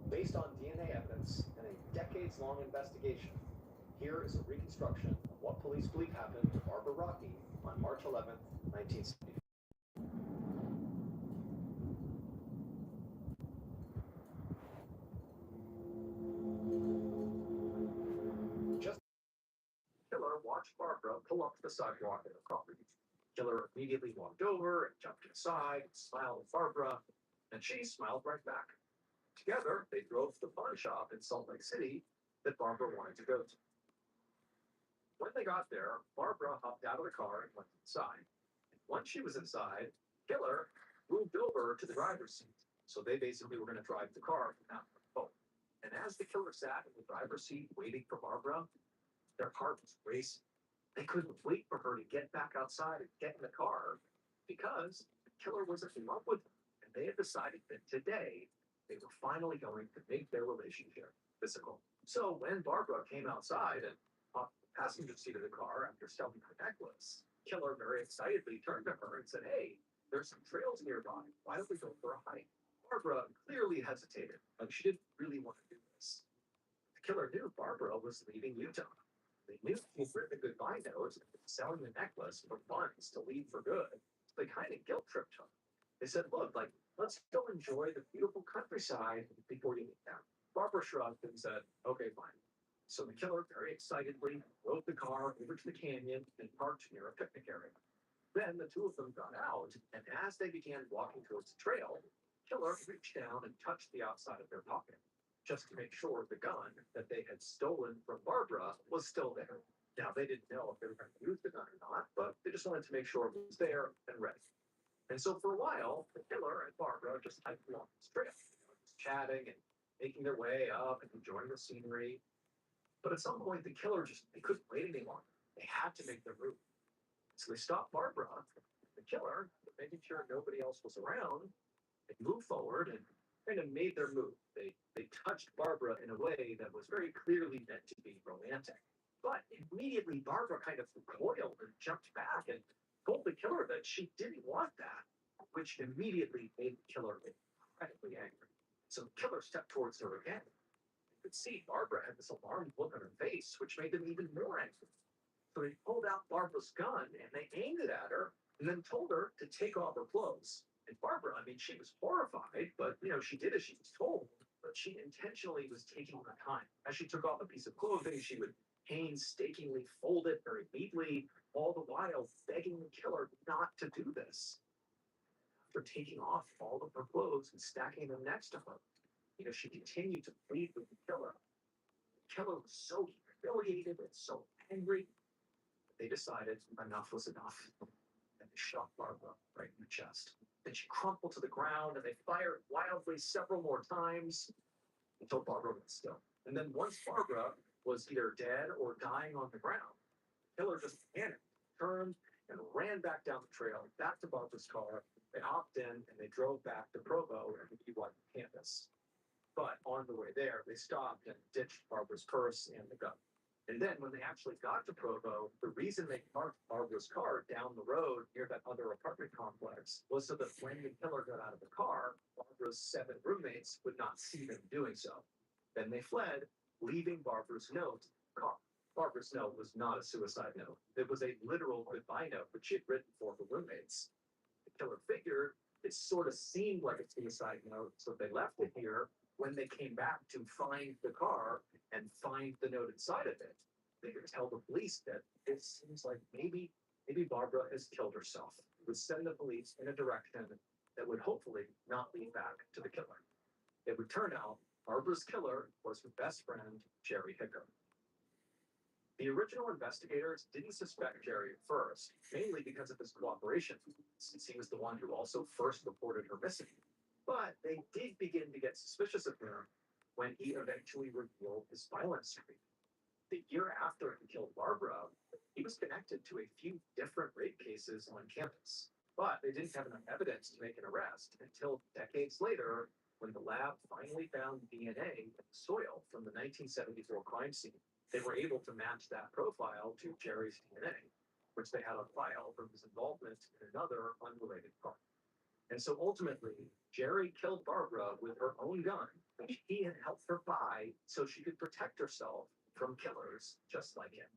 Based on DNA evidence and a decades-long investigation, here is a reconstruction of what police believe happened to Barbara Rocky on March 11th, 1974. Just Killer watched Barbara pull up to the sidewalk at her property. Killer immediately walked over and jumped inside, smiled at Barbara, and she smiled right back. Together, they drove to the pawn shop in Salt Lake City that Barbara wanted to go to. When they got there, Barbara hopped out of the car and went inside. Once she was inside, Killer moved over to the driver's seat. So they basically were going to drive the car from that point. And as the killer sat in the driver's seat waiting for Barbara, their heart was racing. They couldn't wait for her to get back outside and get in the car because the killer was in love with her. And they had decided that today they were finally going to make their relationship physical. So when Barbara came outside and off the passenger seat of the car after selling her necklace, Killer very excitedly turned to her and said, "Hey, there's some trails nearby. Why don't we go for a hike?" Barbara clearly hesitated, like she didn't really want to do this. The killer knew Barbara was leaving Utah. They knew he'd written a goodbye note and been selling the necklace for funds to leave for good. So they kind of guilt tripped her. They said, "Look, like, let's go enjoy the beautiful countryside before you leave town." Barbara shrugged and said, "Okay, fine." So the killer very excitedly drove the car over to the canyon and parked near a picnic area. Then the two of them got out, and as they began walking towards the trail, Killer reached down and touched the outside of their pocket, just to make sure the gun that they had stolen from Barbara was still there. Now, they didn't know if they were going to use the gun or not, but they just wanted to make sure it was there and ready. And so for a while, the killer and Barbara just hiked along this trail, just chatting and making their way up and enjoying the scenery. But at some point, the killer just they couldn't wait any longer. They had to make their move. So they stopped Barbara. The killer, making sure nobody else was around, they moved forward and kind of made their move. They touched Barbara in a way that was very clearly meant to be romantic. But immediately, Barbara kind of recoiled and jumped back and told the killer that she didn't want that, which immediately made the killer incredibly angry. So the killer stepped towards her again. You could see Barbara had this alarmed look on her face, which made them even more angry. So they pulled out Barbara's gun and they aimed it at her and then told her to take off her clothes. And Barbara, I mean, she was horrified, but she did as she was told. But she intentionally was taking her time. As she took off a piece of clothing, she would painstakingly fold it very neatly, all the while begging the killer not to do this. After taking off all of her clothes and stacking them next to her, she continued to plead with the killer. The killer was so humiliated and so angry that they decided enough was enough. And they shot Barbara right in the chest. Then she crumpled to the ground and they fired wildly several more times until Barbara went still. And then once Barbara was either dead or dying on the ground, the killer just panicked, turned, and ran back down the trail, back to Barbara's car. They hopped in and they drove back to Provo and the BYU campus. But on the way there, they stopped and ditched Barbara's purse and the gun. And then when they actually got to Provo, the reason they parked Barbara's car down the road near that other apartment complex was so that when the killer got out of the car, Barbara's 7 roommates would not see them doing so. Then they fled, leaving Barbara's note in the car. Barbara's note was not a suicide note. It was a literal goodbye note, which she had written for her roommates. The killer figured it sort of seemed like a suicide note, so they left it here. When they came back to find the car and find the note inside of it, they could tell the police that it seems like maybe Barbara has killed herself. It would send the police in a direction that would hopefully not lead back to the killer. It would turn out Barbara's killer was her best friend, Jerry Hicker. The original investigators didn't suspect Jerry at first, mainly because of his cooperation, since he was the one who also first reported her missing. But they did begin to get suspicious of him when he eventually revealed his violent streak. The year after he killed Barbara, he was connected to a few different rape cases on campus. But they didn't have enough evidence to make an arrest until decades later when the lab finally found DNA in the soil from the 1974 crime scene. They were able to match that profile to Jerry's DNA, which they had on file from his involvement in another unrelated crime. And so ultimately, Jerry killed Barbara with her own gun which he had helped her buy so she could protect herself from killers just like him.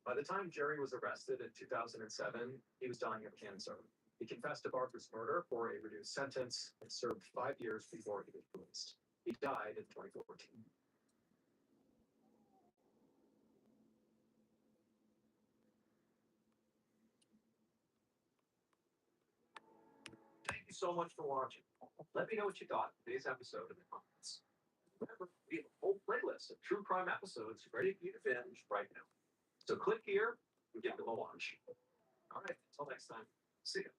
By the time Jerry was arrested in 2007, he was dying of cancer. He confessed to Barbara's murder for a reduced sentence and served 5 years before he was released. He died in 2014. Thank you so much for watching. Let me know what you thought of today's episode in the comments. Remember, we have a whole playlist of true crime episodes ready for you to binge right now. So click here and give them a watch. All right, until next time, see you.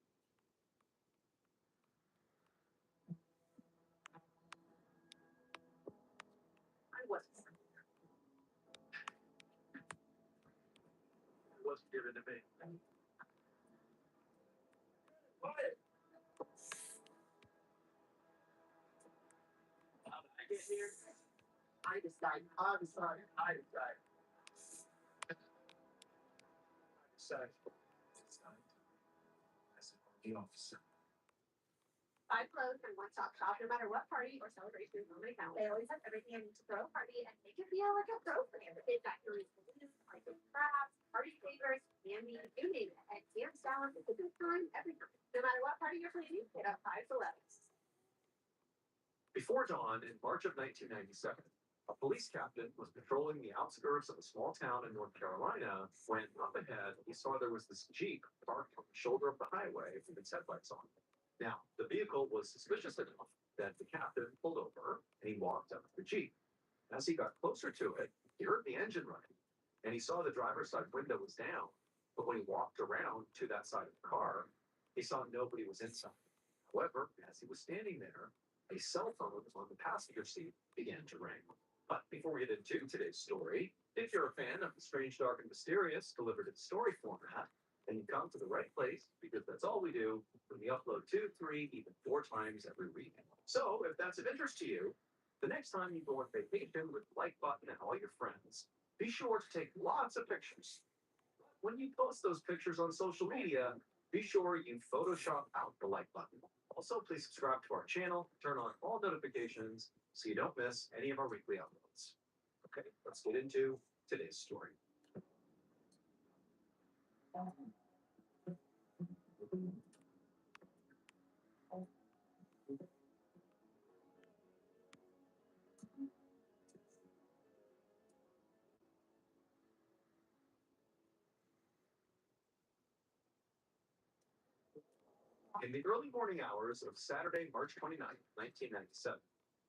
I wasn't. It wasn't given to me. What? How did I get here? I decided. I decided. I decided. I decided. I said, the officer. Five clothes and one-stop shop, no matter what party or celebration is on my calendar. They always have everything I need to throw a party and make it feel like a pro plan. They've got your like crafts, party favors, candy, you name it. And hands down, it's a good time every time. No matter what party you're planning, hit up 511. Before dawn in March of 1997, a police captain was patrolling the outskirts of a small town in North Carolina when up ahead he saw there was this Jeep parked on the shoulder of the highway with its headlights on. Now, the vehicle was suspicious enough that the captain pulled over and he walked up to the Jeep. As he got closer to it, he heard the engine running and he saw the driver's side window was down. But when he walked around to that side of the car, he saw nobody was inside. However, as he was standing there, a cell phone on the passenger seat began to ring. But before we get into today's story, if you're a fan of the strange, dark, and mysterious delivered in story format, then you come to the right place because that's all we do when we upload 2, 3, even 4 times every week. So if that's of interest to you, the next time you go on vacation with the like button and all your friends, be sure to take lots of pictures. When you post those pictures on social media, be sure you Photoshop out the like button. Also, please subscribe to our channel, turn on all notifications so you don't miss any of our weekly uploads. Okay, let's get into today's story. In the early morning hours of Saturday, March 29th, 1997,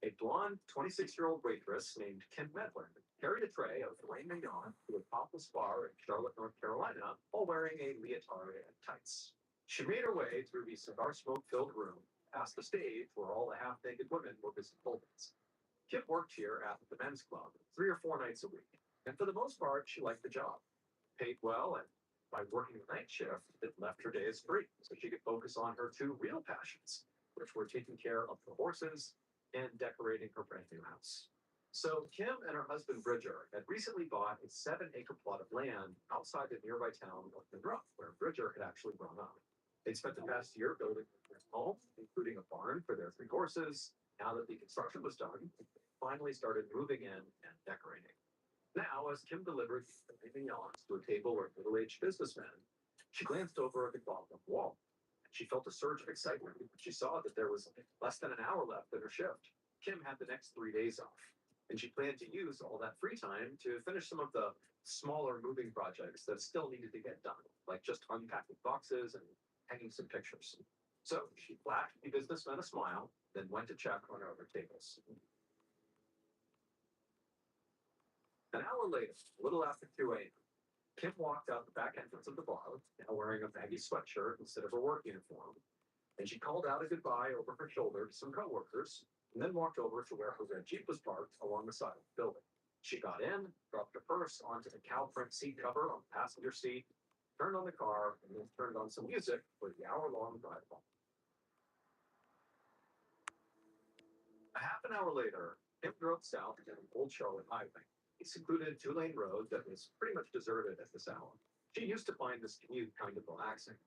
a blonde 26-year-old waitress named Kim Medlin carried a tray of filet mignon to a topless bar in Charlotte, North Carolina, while wearing a leotard and tights. She made her way through the cigar smoke-filled room, past the stage where all the half-naked women were busy pole-dance. Kim worked here at the men's club 3 or 4 nights a week, and for the most part, she liked the job. Paid well, and by working the night shift, it left her days free so she could focus on her 2 real passions, which were taking care of the horses and decorating her brand new house. So Kim and her husband Bridger had recently bought a 7-acre plot of land outside the nearby town of Monroe, where Bridger had actually grown up. They'd spent the past year building their home, including a barn for their 3 horses. Now that the construction was done, they finally started moving in and decorating. Now, as Kim delivered the mignons to a table where middle-aged businessmen, she glanced over at the clock on the wall. She felt a surge of excitement when she saw that there was less than an hour left in her shift. Kim had the next 3 days off, and she planned to use all that free time to finish some of the smaller moving projects that still needed to get done, like just unpacking boxes and hanging some pictures. So she flashed the businessmen a smile, then went to check on her other tables. An hour later, a little after 2 a.m., Kim walked out the back entrance of the bar, now wearing a baggy sweatshirt instead of her work uniform, and she called out a goodbye over her shoulder to some coworkers, and then walked over to where her red Jeep was parked along the side of the building. She got in, dropped her purse onto the cow print seat cover on the passenger seat, turned on the car, and then turned on some music for the hour-long drive home. A half an hour later, Kim drove south down Old Charlotte Highway, a secluded 2-lane road that was pretty much deserted at this hour. She used to find this commute kind of relaxing,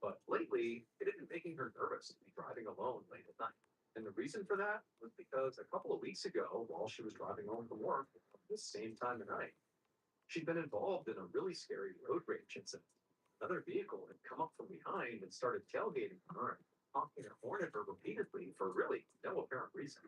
but lately it had been making her nervous to be driving alone late at night. And the reason for that was because a couple of weeks ago, while she was driving home from work at the same time of night, she'd been involved in a really scary road rage incident. Another vehicle had come up from behind and started tailgating her and honking their horn at her repeatedly for really no apparent reason.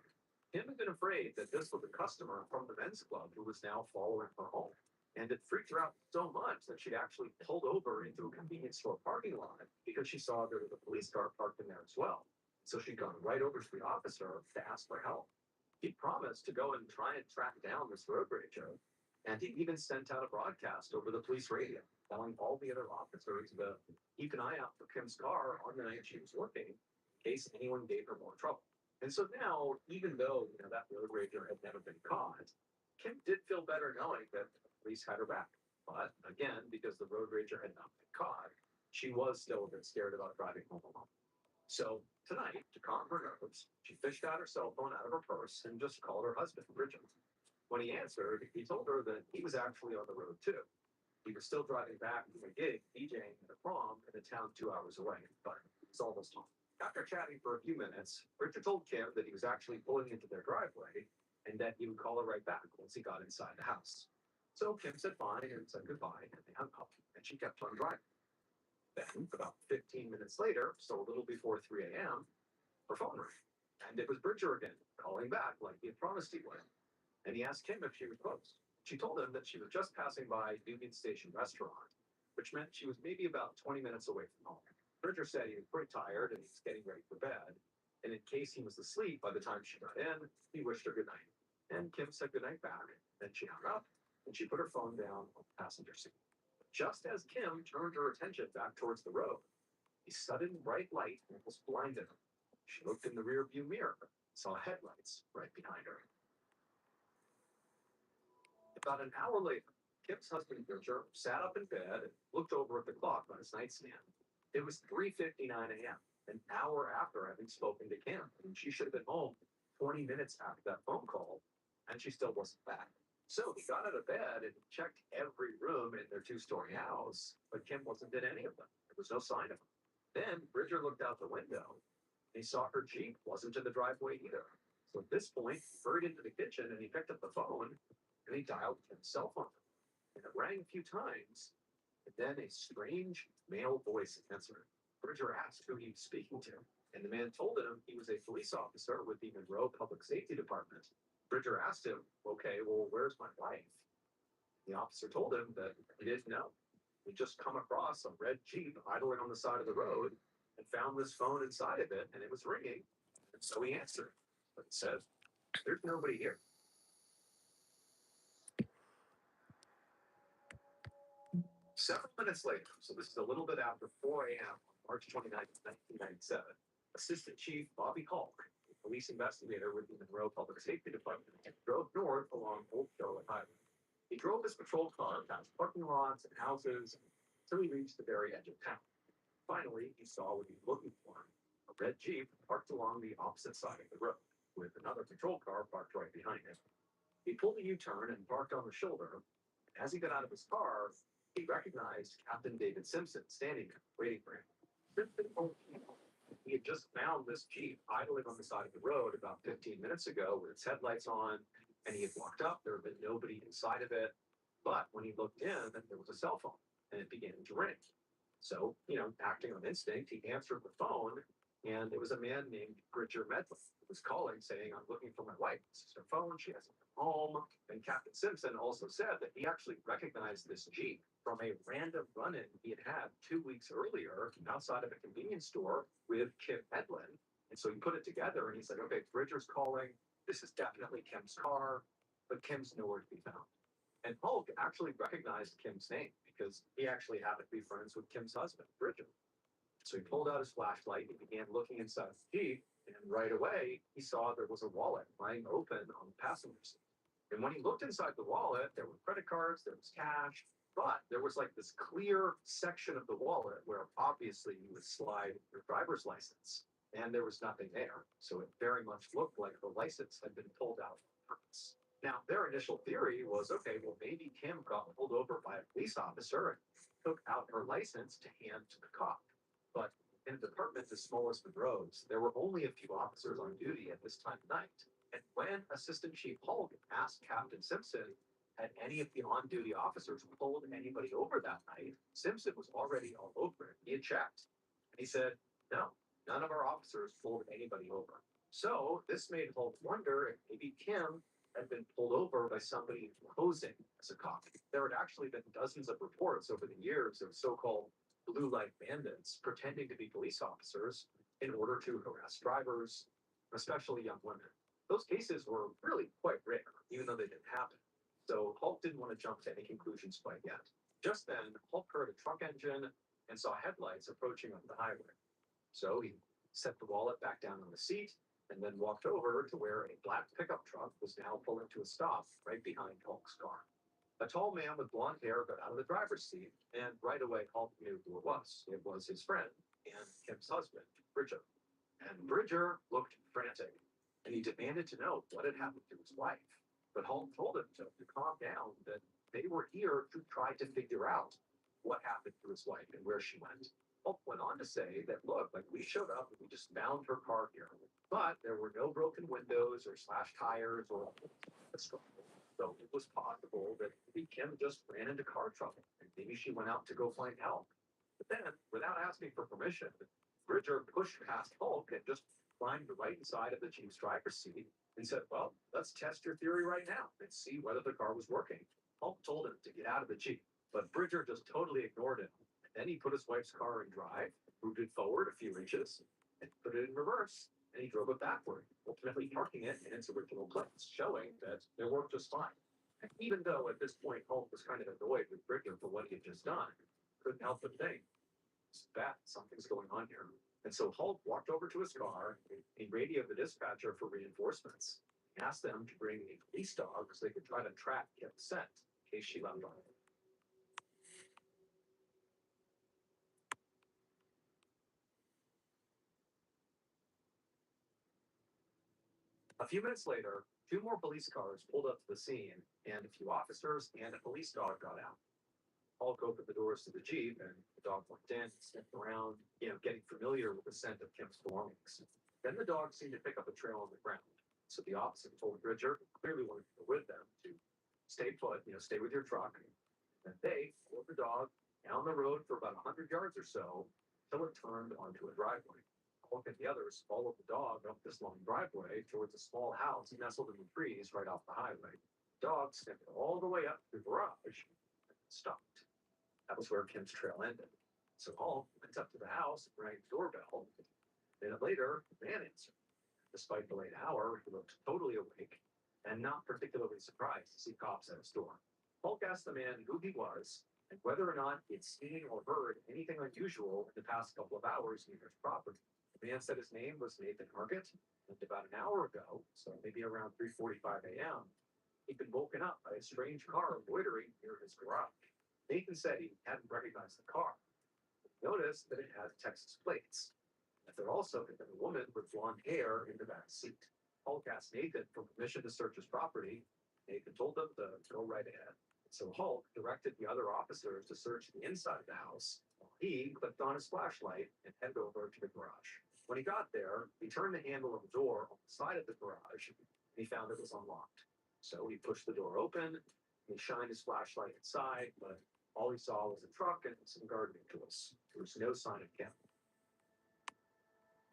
Kim had been afraid that this was a customer from the men's club who was now following her home. And it freaked her out so much that she'd actually pulled over into a convenience store parking lot because she saw there was a police car parked in there as well. So she'd gone right over to the officer to ask for help. He promised to go and try and track down this road rager, and he even sent out a broadcast over the police radio, telling all the other officers to keep an eye out for Kim's car on the night she was working, in case anyone gave her more trouble. And so now, even though that road rager had never been caught, Kim did feel better knowing that the police had her back. But again, because the road rager had not been caught, she was still a bit scared about driving home alone. So tonight, to calm her nerves, she fished out her cell phone out of her purse and just called her husband, Richard. When he answered, he told her that he was actually on the road too. He was still driving back from a gig DJing at a prom in a town 2 hours away, but it was almost home. After chatting for a few minutes, Richard told Kim that he was actually pulling into their driveway and that he would call her right back once he got inside the house. So Kim said fine and said goodbye, and they hung up, and she kept on driving. Then, about 15 minutes later, so a little before 3 a.m., her phone rang. And it was Bridger again, calling back like he had promised he would. And he asked Kim if she was close. She told him that she was just passing by Union Station Restaurant, which meant she was maybe about 20 minutes away from home. Bridger said he was pretty tired and he was getting ready for bed. And in case he was asleep by the time she got in, he wished her good night. And Kim said good night back. Then she hung up and she put her phone down on the passenger seat. Just as Kim turned her attention back towards the road, a sudden bright light almost blinded her. She looked in the rearview mirror, saw headlights right behind her. About an hour later, Kim's husband Bridger sat up in bed and looked over at the clock on his nightstand. It was 3:59 a.m., an hour after having spoken to Kim, and she should have been home 20 minutes after that phone call, and she still wasn't back. So he got out of bed and checked every room in their two-story house, but Kim wasn't in any of them. There was no sign of her. Then Bridger looked out the window, and he saw her Jeep wasn't in the driveway either. So at this point, he hurried into the kitchen and he picked up the phone and he dialed Kim's cell phone. And it rang a few times, and then a strange male voice answered. Bridger asked who he was speaking to, and the man told him he was a police officer with the Monroe Public Safety Department. Bridger asked him, okay, well, where's my wife? The officer told him that he didn't know. He'd just come across a red Jeep idling on the side of the road and found this phone inside of it, and it was ringing. And so he answered. But he said, there's nobody here. Several minutes later, so this is a little bit after 4 a.m. on March 29th, 1997, Assistant Chief Bobby Hulk, a police investigator with the Monroe Public Safety Department, drove north along Old Charlotte Highway. He drove his patrol car past parking lots and houses until he reached the very edge of town. Finally, he saw what he was looking for, a red Jeep parked along the opposite side of the road, with another patrol car parked right behind him. He pulled a U-turn and parked on the shoulder. As he got out of his car, he recognized Captain David Simpson standing there, waiting for him. Simpson told him he had just found this Jeep idling on the side of the road about 15 minutes ago with its headlights on, and he had walked up. There had been nobody inside of it. But when he looked in, there was a cell phone, and it began to ring. So, acting on instinct, he answered the phone, and it was a man named Bridger Medley who was calling saying, I'm looking for my wife. This is her phone. She hasn't come home. And Captain Simpson also said that he actually recognized this Jeep from a random run-in he had had 2 weeks earlier outside of a convenience store with Kim Edlin. And so he put it together, and he said, okay, Bridger's calling. This is definitely Kim's car, but Kim's nowhere to be found. And Hulk actually recognized Kim's name because he actually happened to be friends with Kim's husband, Bridger. So he pulled out his flashlight and he began looking inside the Jeep, and right away he saw there was a wallet lying open on the passenger seat. And when he looked inside the wallet, there were credit cards, there was cash, but there was like this clear section of the wallet where obviously you would slide your driver's license, and there was nothing there. So it very much looked like the license had been pulled out on purpose. Now, their initial theory was, okay, well, maybe Kim got pulled over by a police officer and took out her license to hand to the cop. But In a department as small as Monroe's, there were only a few officers on duty at this time of night. And when Assistant Chief Hulk asked Captain Simpson, had any of the on duty officers pulled anybody over that night, Simpson was already all over it. He had checked. And he said, no, none of our officers pulled anybody over. So this made Hulk wonder if maybe Kim had been pulled over by somebody posing as a cop. There had actually been dozens of reports over the years of so called blue light bandits pretending to be police officers in order to harass drivers, especially young women. Those cases were really quite rare, even though they didn't happen. So Hulk didn't want to jump to any conclusions quite yet. Just then, Hulk heard a truck engine and saw headlights approaching up the highway. So he set the wallet back down on the seat and then walked over to where a black pickup truck was now pulling to a stop right behind Hulk's car. A tall man with blonde hair got out of the driver's seat, and right away Hulk knew who it was. It was his friend and Kim's husband, Bridger. And Bridger looked frantic, and he demanded to know what had happened to his wife. But Hulk told him to calm down, that they were here to try to figure out what happened to his wife and where she went. Hulk went on to say that, look, like we showed up and we just found her car here, but there were no broken windows or slashed tires or so it was possible that maybe Kim just ran into car trouble and maybe she went out to go find help. But then, without asking for permission, Bridger pushed past Hulk and just climbed right inside of the Jeep's driver's seat and said, well, let's test your theory right now and see whether the car was working. Hulk told him to get out of the Jeep, but Bridger just totally ignored him. And then he put his wife's car in drive, moved it forward a few inches, and put it in reverse, and he drove it backward, ultimately parking it in its original place, showing that it worked just fine. And even though at this point Hulk was kind of annoyed with Bridger for what he had just done, couldn't help but think, something's going on here. And so Hulk walked over to his car and he radioed the dispatcher for reinforcements. He asked them to bring a police dog so they could try to track Kim's scent in case she left on it. A few minutes later, two more police cars pulled up to the scene, and a few officers and a police dog got out. Hulk opened the doors to the Jeep, and the dog went in, sniffed around, getting familiar with the scent of Kim's belongings. Then the dog seemed to pick up a trail on the ground. So the officer told Bridger, who clearly wanted to go with them, to stay put, stay with your truck. And they followed the dog down the road for about 100 yards or so until it turned onto a driveway. Hulk and the others followed the dog up this long driveway towards a small house nestled in the trees right off the highway. The dog sniffed all the way up to the garage and stopped. That was where Kim's trail ended. So Hulk went up to the house and rang the doorbell. A minute later, the man answered. Despite the late hour, he looked totally awake and not particularly surprised to see cops at his door. Hulk asked the man who he was and whether or not he had seen or heard anything unusual in the past couple of hours near his property. The man said his name was Nathan Hargett, and about an hour ago, so maybe around 3:45 a.m., he'd been woken up by a strange car loitering near his garage. Nathan said he hadn't recognized the car. He noticed that it had Texas plates. That there also had been a woman with blonde hair in the back seat. Hulk asked Nathan for permission to search his property. Nathan told them to go right ahead. So Hulk directed the other officers to search the inside of the house, while he clicked on his flashlight and headed over to the garage. When he got there, he turned the handle of the door on the side of the garage, and he found it was unlocked. So he pushed the door open, and he shined his flashlight inside, but all he saw was a truck and some gardening tools. There was no sign of Kim.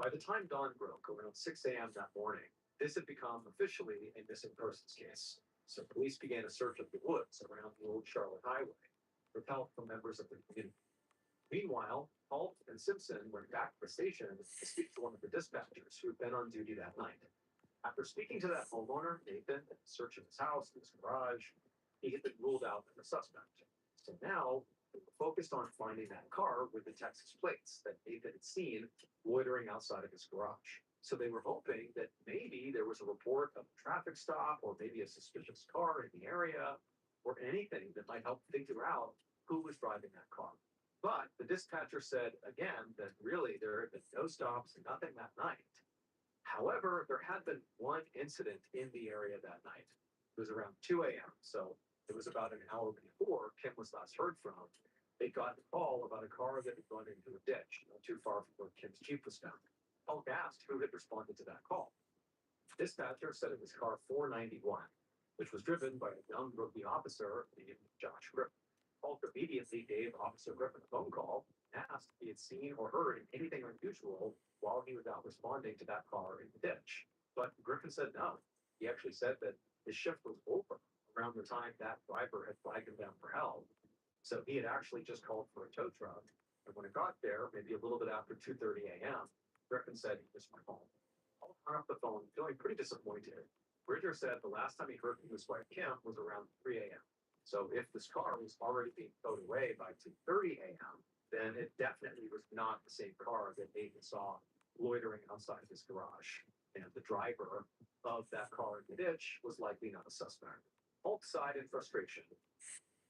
By the time dawn broke, around 6 a.m. that morning, this had become officially a missing persons case. So police began a search of the woods around the old Charlotte Highway with help from members of the community. Meanwhile, Hulk and Simpson went back to the station to speak to one of the dispatchers who had been on duty that night. After speaking to that homeowner, Nathan, and searching his house and his garage, he had been ruled out as a suspect. So now, they were focused on finding that car with the Texas plates that Nathan had seen loitering outside of his garage. So they were hoping that maybe there was a report of a traffic stop or maybe a suspicious car in the area or anything that might help figure out who was driving that car. But the dispatcher said again that really there had been no stops and nothing that night. However, there had been one incident in the area that night. It was around 2 a.m., so it was about an hour before Kim was last heard from. They got a call about a car that had gone into a ditch not too far from where Kim's Jeep was found. Hulk asked who had responded to that call. Dispatcher said it was car 491, which was driven by a young rookie officer named Josh Griffin. Hulk immediately gave Officer Griffin a phone call and asked if he had seen or heard anything unusual while he was out responding to that car in the ditch. But Griffin said no. He actually said that his shift was over around the time that driver had flagged him down for help. So he had actually just called for a tow truck. And when it got there, maybe a little bit after 2:30 a.m., Griffin said he missed my call. Paul hung up the phone, feeling pretty disappointed. Bridger said the last time he heard from his wife Kim was around 3 a.m. So if this car was already being towed away by 2:30 a.m., then it definitely was not the same car that Nathan saw loitering outside his garage. And the driver of that car in the ditch was likely not a suspect. Hulk sighed in frustration.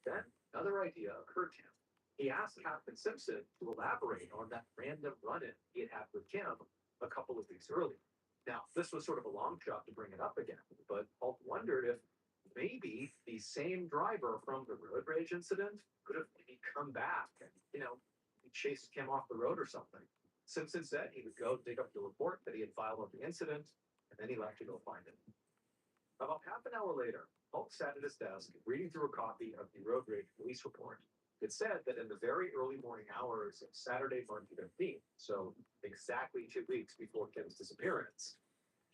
Then another idea occurred to him. He asked Captain Simpson to elaborate on that random run-in he had had with Kim a couple of weeks earlier. Now, this was sort of a long shot to bring it up again, but Hulk wondered if maybe the same driver from the road rage incident could have maybe come back and, he chased Kim off the road or something. Simpson said he would go dig up the report that he had filed on the incident, and then he left to go find it. About half an hour later, Hulk sat at his desk reading through a copy of the road rage police report. It said that in the very early morning hours of Saturday, March 15th, so exactly 2 weeks before Kim's disappearance,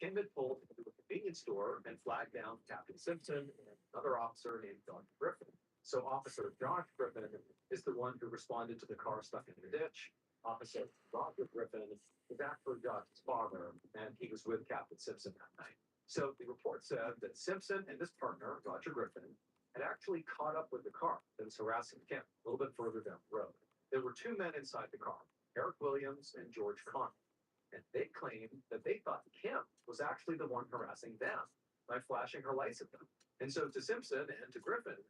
Kim had pulled into a convenience store and flagged down Captain Simpson and another officer named John Griffin. So Officer Josh Griffin is the one who responded to the car stuck in the ditch. Officer Roger Griffin is actually Josh's father, and he was with Captain Simpson that night. So the report said that Simpson and his partner, Roger Griffin, had actually caught up with the car that was harassing Kim a little bit further down the road. There were two men inside the car, Eric Williams and George Connell, and they claimed that they thought Kim was actually the one harassing them by flashing her lights at them. And so to Simpson and to Griffin,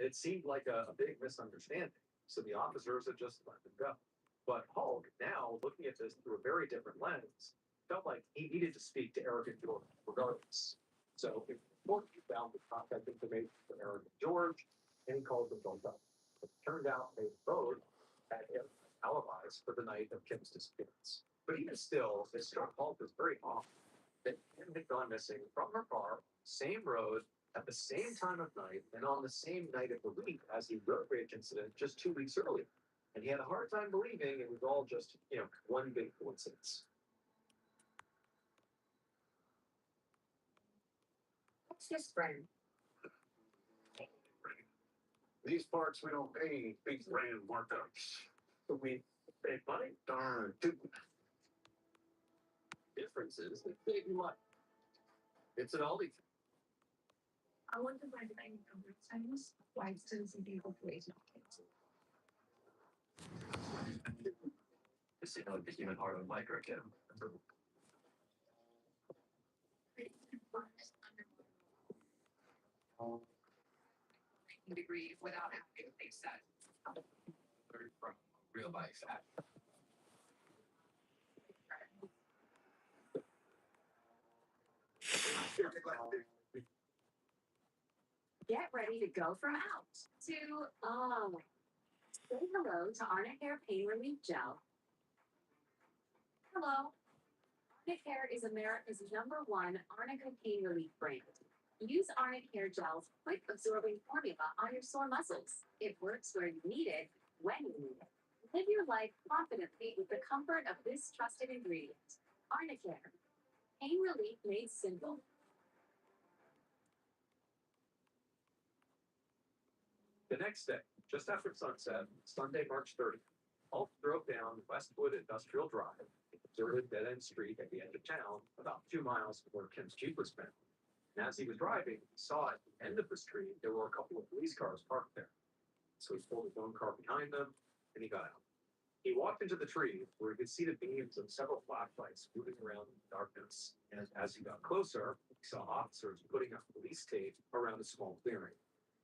it seemed like a big misunderstanding. So the officers had just let them go. But Hulk, now looking at this through a very different lens, felt like he needed to speak to Eric and George regardless. So before he found the contact information for Eric and George, and he called them both up. It turned out they both had alibis for the night of Kim's disappearance. But even still, it struck Hulk as very odd that Kim had gone missing from her car, same road, at the same time of night, and on the same night of the week as the road rage incident just 2 weeks earlier. And he had a hard time believing it was all just, one big coincidence. What's this friend? These parts we don't pay big brand markups. So we pay money? Darn. Difference is they save you money. It's an Aldi. I wonder why the name of the times why still some people create not Just the human heart of micro Kim. degree without having to face that. Learn from real life act. Get ready to go from out to say hello to Arna Hair Pain Relief Gel. Hello. Arna Hair is America's #1 Arnica pain relief brand. Use Arna Hair Gel's quick absorbing formula on your sore muscles. It works where you need it, when you need it. Live your life confidently with the comfort of this trusted ingredient. Arna Hair. Pain relief made simple. The next day, just after sunset, Sunday, March 30th, Hulk drove down Westwood Industrial Drive, a deserted dead-end street at the edge of town, about 2 miles from where Kim's Jeep was found. And as he was driving, he saw at the end of the street there were a couple of police cars parked there. So he pulled his own car behind them, and he got out. He walked into the tree where he could see the beams of several flashlights moving around in the darkness. And as he got closer, he saw officers putting up police tape around a small clearing.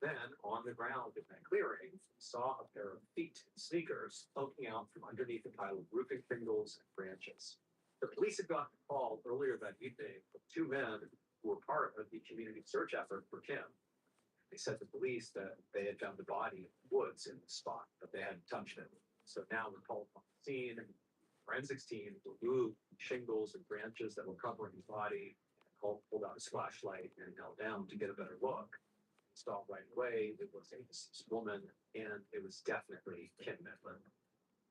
Then, on the ground in that clearing, he saw a pair of feet in sneakers poking out from underneath a pile of roofing shingles and branches. The police had gotten a call earlier that evening from 2 men who were part of the community search effort for Kim. They said to police that they had found the body in the woods in the spot, but they hadn't touched it. So now we're called on the scene, and forensics team removed shingles and branches that were covering his body. Holt pulled out his flashlight and knelt down to get a better look. He saw right away it was a deceased woman, and it was definitely Kim Midland.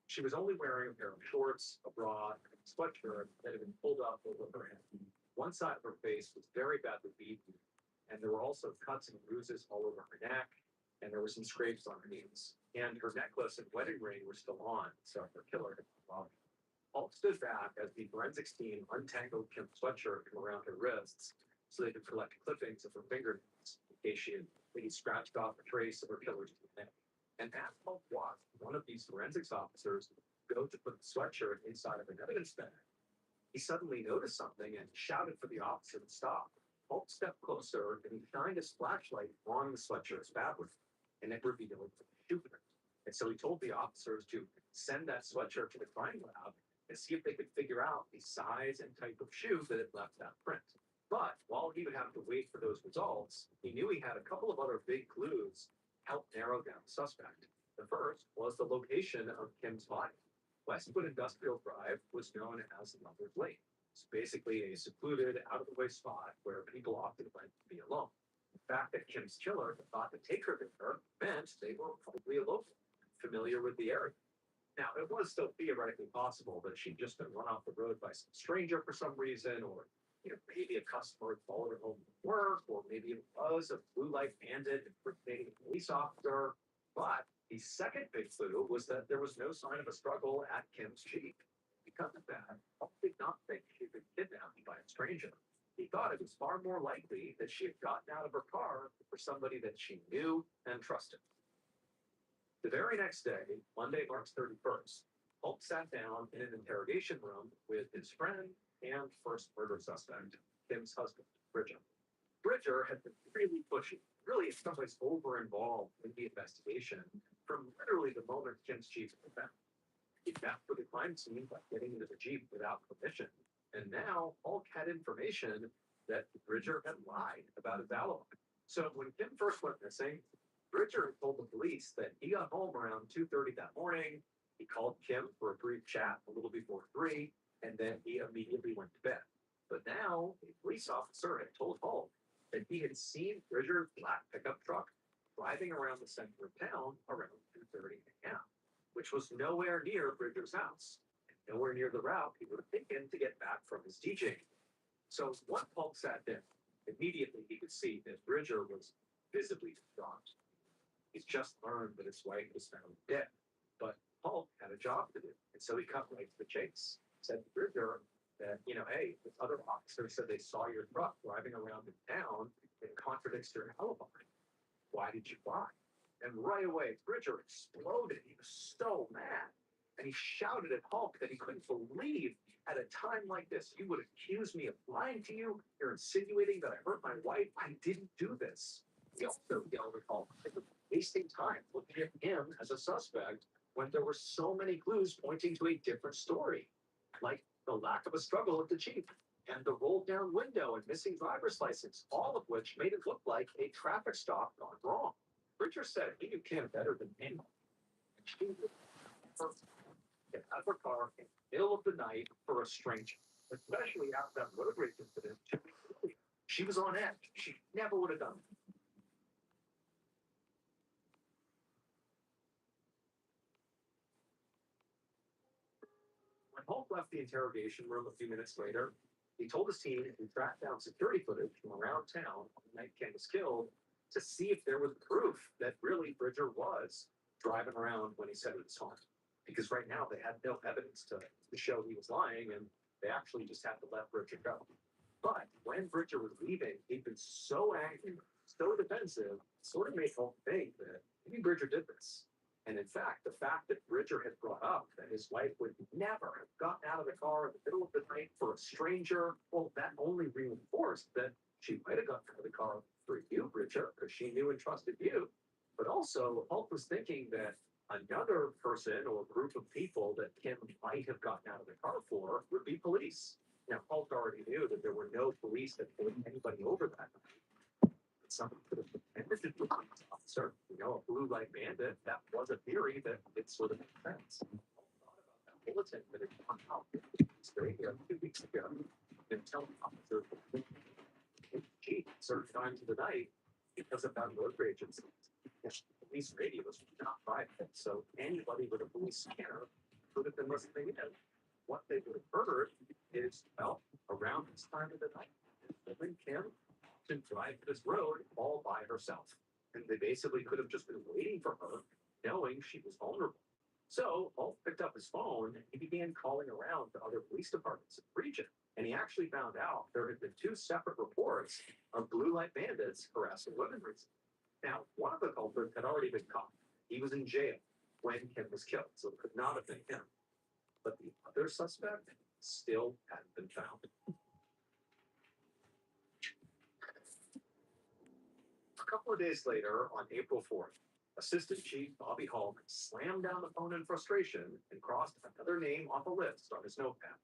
She was only wearing a pair of shorts, a bra, and a sweatshirt that had been pulled up over her head. One side of her face was very badly beaten, and there were also cuts and bruises all over her neck, and there were some scrapes on her knees. And her necklace and wedding ring were still on, so her killer had been robbed. Paul stood back as the forensics team untangled Kim's sweatshirt from around her wrists so they could collect clippings of her fingernails in case she had maybe scratched off a trace of her killer's DNA. And as Paul watched one of these forensics officers go to put the sweatshirt inside of an evidence bag, he suddenly noticed something and shouted for the officer to stop. Paul stepped closer and he shined his flashlight on the sweatshirt's fabric, and it revealed the shooter. And so he told the officers to send that sweatshirt to the crime lab and see if they could figure out the size and type of shoe that had left that print. But while he would have to wait for those results, he knew he had a couple of other big clues to help narrow down the suspect. The first was the location of Kim's body. Westwood Industrial Drive was known as Lover's Lane. It's basically a secluded, out-of-the-way spot where people often went to be alone. The fact that Kim's killer thought to take her there meant they were probably a local, familiar with the area. Now, it was still theoretically possible that she'd just been run off the road by some stranger for some reason, or maybe a customer had followed her home from work, or maybe it was a blue light bandit impersonating a police officer. But the second big clue was that there was no sign of a struggle at Kim's Jeep. Because of that, Paul did not think she'd been kidnapped by a stranger. He thought it was far more likely that she had gotten out of her car for somebody that she knew and trusted. The very next day, Monday, March 31st, Holt sat down in an interrogation room with his friend and first murder suspect, Kim's husband, Bridger. Bridger had been really pushy, really in some ways over-involved in the investigation from literally the moment Kim's Jeep was found. He mapped for the crime scene by getting into the Jeep without permission, and now Hulk had information that Bridger had lied about his alibi. So when Kim first went missing, Bridger told the police that he got home around 2:30 that morning. He called Kim for a brief chat a little before 3, and then he immediately went to bed. But now a police officer had told Hulk that he had seen Bridger's black pickup truck driving around the center of town around 2:30 a.m., which was nowhere near Bridger's house, and nowhere near the route he would have taken to get back from his DJing. So once Hulk sat down, immediately he could see that Bridger was visibly distraught. He's just learned that his wife was found dead, but Hulk had a job to do, and so he cut right to the chase. Said to Bridger that, hey, this other officer said they saw your truck driving around in town. It contradicts your alibi. Why did you lie? And right away, Bridger exploded. He was so mad. And he shouted at Hulk that he couldn't believe at a time like this, you would accuse me of lying to you. You're insinuating that I hurt my wife. I didn't do this. He also yelled at Hulk, wasting time looking at him as a suspect when there were so many clues pointing to a different story, like the lack of a struggle at the Jeep and the rolled down window and missing driver's license, all of which made it look like a traffic stop gone wrong. Bridger said he knew Kim better than anyone. And she would never get out of her car in the middle of the night for a stranger, especially after that road rage incident. She was on edge. She never would have done it. When Hulk left the interrogation room a few minutes later, he told his team he tracked down security footage from around town on the night Kim was killed to see if there was proof that really Bridger was driving around when he said he was home. Because right now they had no evidence to show he was lying, and they actually just had to let Bridger go. But when Bridger was leaving, he'd been so angry, so defensive, sort of made Hulk think that maybe Bridger did this. And in fact, the fact that Bridger had brought up that his wife would never have gotten out of the car in the middle of the night for a stranger, well, that only reinforced that she might have gotten out of the car for you, Bridger, because she knew and trusted you. But also, Hulk was thinking that another person or group of people that Kim might have gotten out of the car for would be police. Now, Hulk already knew that there were no police that pulled anybody over that night. But somebody could have pretended Officer, a blue light bandit, that was a theory that it sort of makes sense. Thought about that bulletin that had gone out radio 2 weeks ago and telling officers cheap certain times of the night because of that road rage incident. Police radios were not private, so anybody with a police scanner could have been listening in. What they would have heard is, well, around this time of the night, woman Kim to drive this road all by herself. And they basically could have just been waiting for her, knowing she was vulnerable. So Holt picked up his phone and he began calling around to other police departments in the region. And he actually found out there had been 2 separate reports of blue light bandits harassing women recently. Now, one of the culprits had already been caught. He was in jail when Kim was killed, so it could not have been him. But the other suspect still hadn't been found. A couple of days later, on April 4th, Assistant Chief Bobby Hulk slammed down the phone in frustration and crossed another name off a list on his notepad.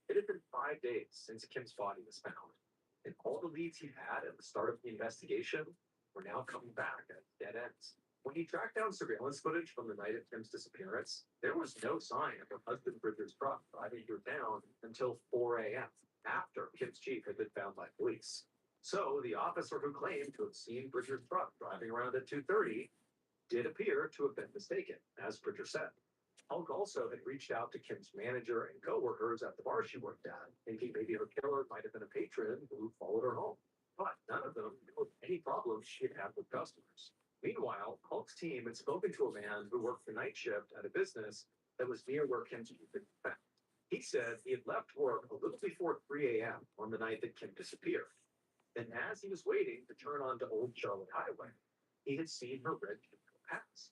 It had been 5 days since Kim's body was found, and all the leads he had at the start of the investigation were now coming back at dead ends. When he tracked down surveillance footage from the night of Kim's disappearance, there was no sign of her husband Bridger's truck driving her down until 4 a.m., after Kim's chief had been found by police. So the officer who claimed to have seen Bridger's truck driving around at 2:30 did appear to have been mistaken, as Bridger said. Hulk also had reached out to Kim's manager and coworkers at the bar she worked at, thinking maybe her killer might have been a patron who followed her home. But none of them knew of any problems she had had with customers. Meanwhile, Hulk's team had spoken to a man who worked the night shift at a business that was near where Kim's chief had been found. He said he had left work a little before 3 a.m. on the night that Kim disappeared. And as he was waiting to turn onto Old Charlotte Highway, he had seen her red Kim go past.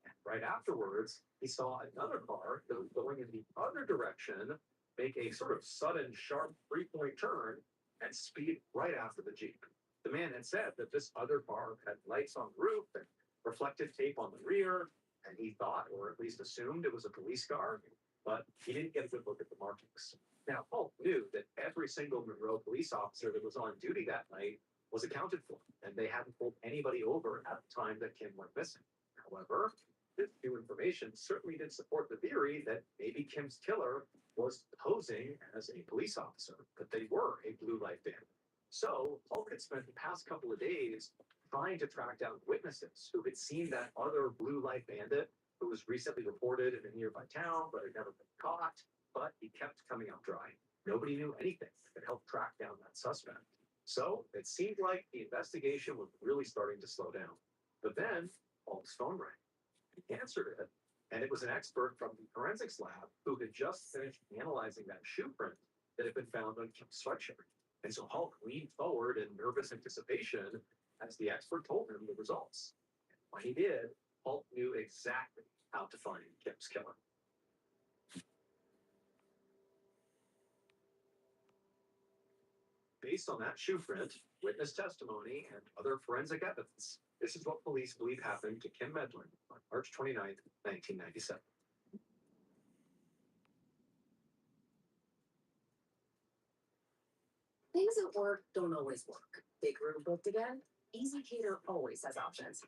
And right afterwards, he saw another car that was going in the other direction make a sort of sudden, sharp 3-point turn and speed right after the Jeep. The man had said that this other car had lights on the roof and reflective tape on the rear, and he thought, or at least assumed, it was a police car, but he didn't get a good look at the markings. Now, Hulk knew that every single Monroe police officer that was on duty that night was accounted for, and they hadn't pulled anybody over at the time that Kim went missing. However, this new information certainly did support the theory that maybe Kim's killer was posing as a police officer, that they were a blue light bandit. So Hulk had spent the past couple of days trying to track down witnesses who had seen that other blue light bandit who was recently reported in a nearby town but had never been caught. But he kept coming out dry. Nobody knew anything that could help track down that suspect. So it seemed like the investigation was really starting to slow down. But then Hulk's phone rang. He answered it, and it was an expert from the forensics lab who had just finished analyzing that shoe print that had been found on Kim's sweatshirt. And so Hulk leaned forward in nervous anticipation as the expert told him the results. And when he did, Hulk knew exactly how to find Kim's killer. Based on that shoe print, witness testimony, and other forensic evidence, this is what police believe happened to Kim Medlin on March 29th, 1997. Things at work don't always work. Big room booked again? Easy Cater always has options.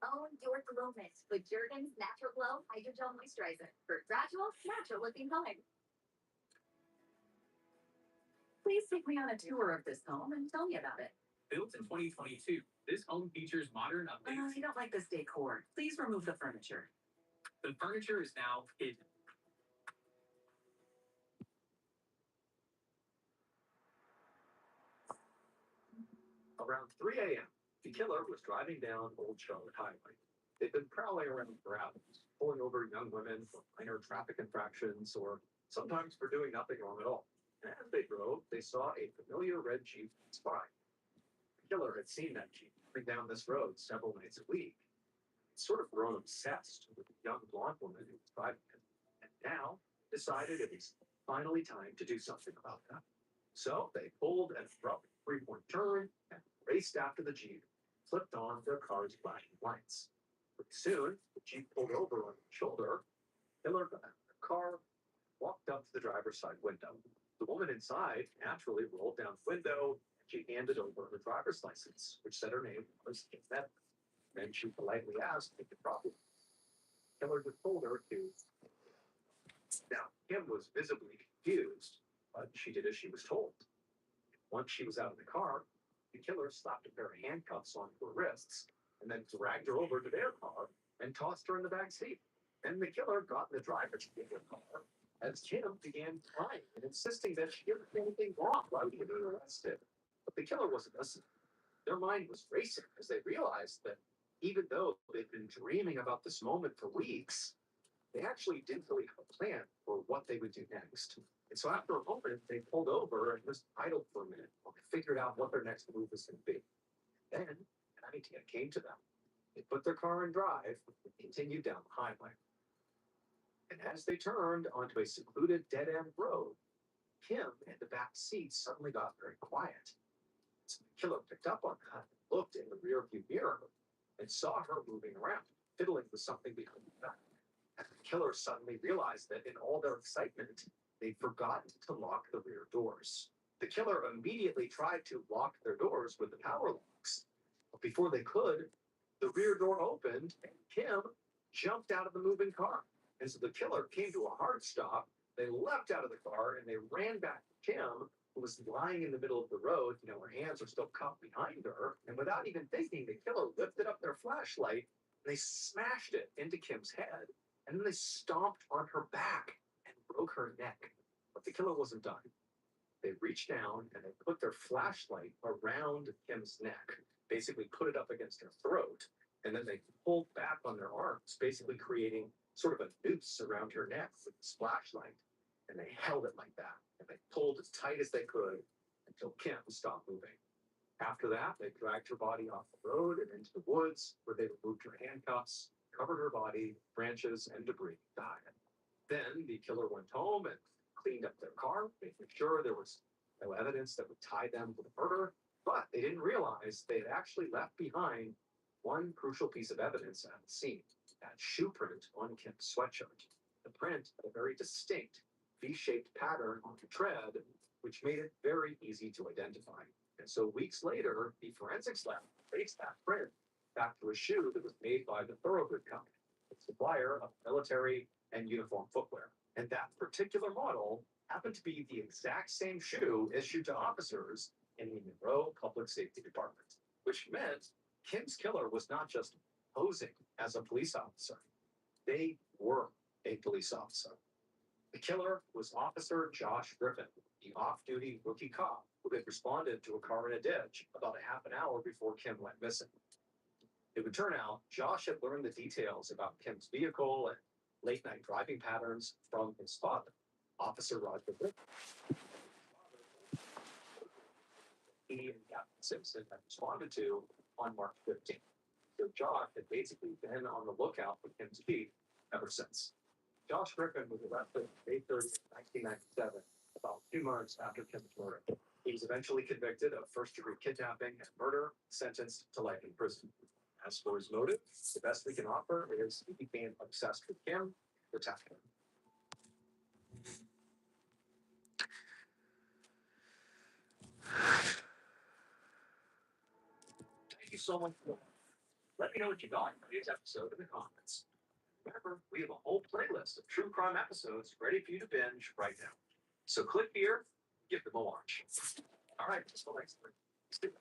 Own your glow mist with Jergens Natural Glow Hydrogel Moisturizer for gradual, natural looking glowing. Please take me on a tour of this home and tell me about it. Built in 2022, this home features modern updates. I don't like this decor. Please remove the furniture. The furniture is now hidden. Around 3 a.m., the killer was driving down Old Charlotte Highway. They'd been prowling around for hours, pulling over young women for minor traffic infractions or sometimes for doing nothing wrong at all. And as they drove, they saw a familiar red Jeep spy. The killer had seen that Jeep coming down this road several nights a week. He'd sort of grown obsessed with the young blonde woman who was driving it, and now decided it was finally time to do something about that. So they pulled an abrupt 3-point turn and raced after the Jeep, flipped on their car's flashing lights. Pretty soon, the Jeep pulled over on the shoulder. The killer got out of the car, walked up to the driver's side window. The woman inside naturally rolled down the window and She handed over her driver's license, which said her name was Kim Bennett. Then she politely asked if the problem. Killer just told her to. Now, Kim was visibly confused, but she did as she was told. Once she was out of the car, the killer slapped a pair of handcuffs onto her wrists and then dragged her over to their car and tossed her in the back seat. Then the killer got in the driver's seat of the car as Kim began crying and insisting that she didn't do anything wrong while being arrested. But the killer wasn't listening. Their mind was racing as they realized that even though they'd been dreaming about this moment for weeks, they actually didn't really have a plan for what they would do next. And so after a moment, they pulled over and just idled for a minute while they figured out what their next move was going to be. Then an idea came to them. They put their car in drive and continued down the highway. And as they turned onto a secluded dead-end road, Kim in the back seat suddenly got very quiet. So the killer picked up on that and looked in the rearview mirror and saw her moving around, fiddling with something behind the back. And the killer suddenly realized that in all their excitement, they'd forgotten to lock the rear doors. The killer immediately tried to lock their doors with the power locks. But before they could, the rear door opened and Kim jumped out of the moving car. And so the killer came to a hard stop. They leapt out of the car and they ran back to Kim, who was lying in the middle of the road. You know, her hands were still cuffed behind her. And without even thinking, the killer lifted up their flashlight and they smashed it into Kim's head. And then they stomped on her back and broke her neck. But the killer wasn't done. They reached down and they put their flashlight around Kim's neck, basically put it up against her throat, and then they pulled back on their arms, basically creating sort of a noose around her neck with this flashlight. And they held it like that, and they pulled as tight as they could until Kim stopped moving. After that, they dragged her body off the road and into the woods, where they removed her handcuffs, covered her body, branches, and debris, died. Then the killer went home and cleaned up their car, making sure there was no evidence that would tie them to the murder. But they didn't realize they had actually left behind one crucial piece of evidence at the scene, that shoe print on Kim's sweatshirt. The print had a very distinct V-shaped pattern on the tread, which made it very easy to identify. And so weeks later, the forensics lab traced that print back to a shoe that was made by the Thoroughgood Company, a supplier of military and uniform footwear. And that particular model happened to be the exact same shoe issued to officers in the Monroe Public Safety Department, which meant Kim's killer was not just posing as a police officer. They were a police officer. The killer was Officer Josh Griffin, the off-duty rookie cop who had responded to a car in a ditch about a half an hour before Kim went missing. It would turn out Josh had learned the details about Kim's vehicle and late-night driving patterns from his father, Officer Roger Griffin. He and Captain Simpson had responded to on March 15th. So Josh had basically been on the lookout for Kim's beat ever since. Josh Griffin was arrested May 30th, 1997, about 2 months after Kim's murder. He was eventually convicted of first-degree kidnapping and murder, sentenced to life in prison. As for his motive, the best we can offer is he became obsessed with Kim, protecting her. Thank you so much for that. Let me know what you thought of today's episode in the comments. Remember, we have a whole playlist of true crime episodes ready for you to binge right now. So click here, give them a watch. All right, until next time.